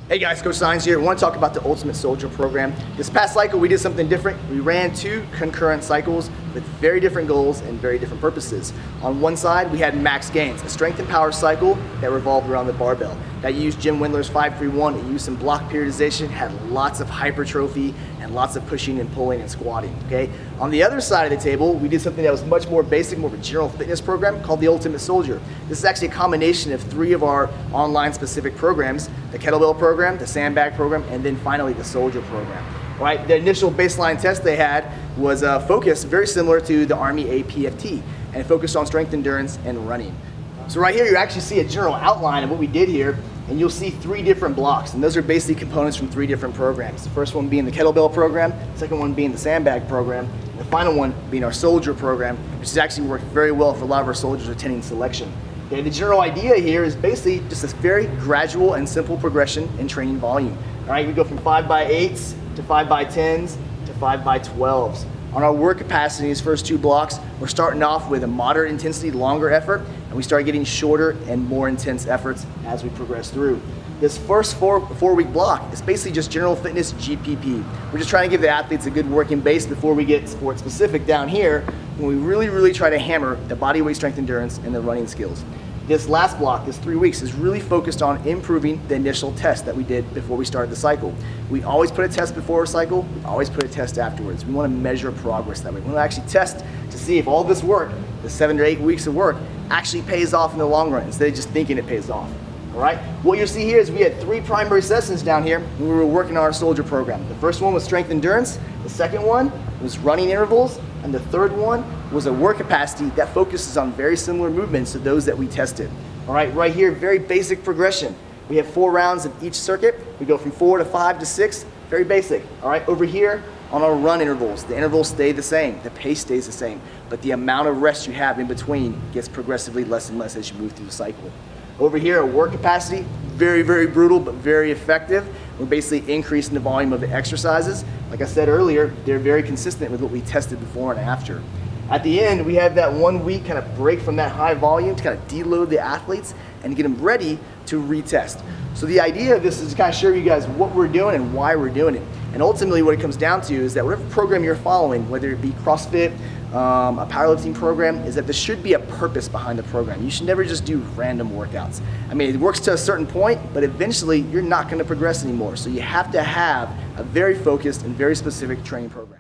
Hey guys, Coach Saenz here. I want to talk about the Ultimate Soldier program. This past cycle we did something different. We ran 2 concurrent cycles with very different goals and very different purposes. On one side we had max gains, a strength and power cycle that revolved around the barbell. That used Jim Wendler's 5-3-1, it used some block periodization, had lots of hypertrophy and lots of pushing and pulling and squatting. Okay. On the other side of the table we did something that was much more basic, more of a general fitness program called the Ultimate Soldier. This is actually a combination of 3 of our online specific programs: the kettlebell program, the sandbag program, and then finally the soldier program. Right? The initial baseline test they had was focused very similar to the Army APFT, and it focused on strength, endurance, and running. So right here you actually see a general outline of what we did here, and you'll see 3 different blocks, and those are basically components from 3 different programs. The first one being the kettlebell program, the second one being the sandbag program, and the final one being our soldier program, which has actually worked very well for a lot of our soldiers attending selection. Okay, the general idea here is basically just this very gradual and simple progression in training volume. All right, we go from 5x8s to 5x10s to 5x12s. On our work capacity, these first 2 blocks, we're starting off with a moderate intensity, longer effort, and we start getting shorter and more intense efforts as we progress through. This first 4-week block is basically just general fitness GPP. We're just trying to give the athletes a good working base before we get sport specific down here, when we really try to hammer the body weight strength endurance and the running skills. This last block, this 3 weeks, is really focused on improving the initial test that we did before we started the cycle. We always put a test before a cycle, we always put a test afterwards. We want to measure progress that way. We want to actually test to see if all this work, the 7 to 8 weeks of work, actually pays off in the long run instead of just thinking it pays off. All right? What you'll see here is we had 3 primary sessions down here when we were working on our soldier program. The first one was strength endurance, the second one was running intervals, and the third one was a work capacity that focuses on very similar movements to those that we tested. All right here, very basic progression. We have 4 rounds of each circuit. We go from 4 to 5 to 6, very basic. All right, over here on our run intervals, the intervals stay the same, the pace stays the same, but the amount of rest you have in between gets progressively less and less as you move through the cycle. Over here, a work capacity, very brutal, but very effective. We're basically increasing the volume of the exercises. Like I said earlier, they're very consistent with what we tested before and after. At the end, we have that 1 week kind of break from that high volume to kind of deload the athletes and get them ready to retest. So the idea of this is to kind of show you guys what we're doing and why we're doing it. And ultimately what it comes down to is that whatever program you're following, whether it be CrossFit, a powerlifting program, is that there should be a purpose behind the program. You should never just do random workouts. I mean, it works to a certain point, but eventually you're not going to progress anymore. So you have to have a very focused and very specific training program.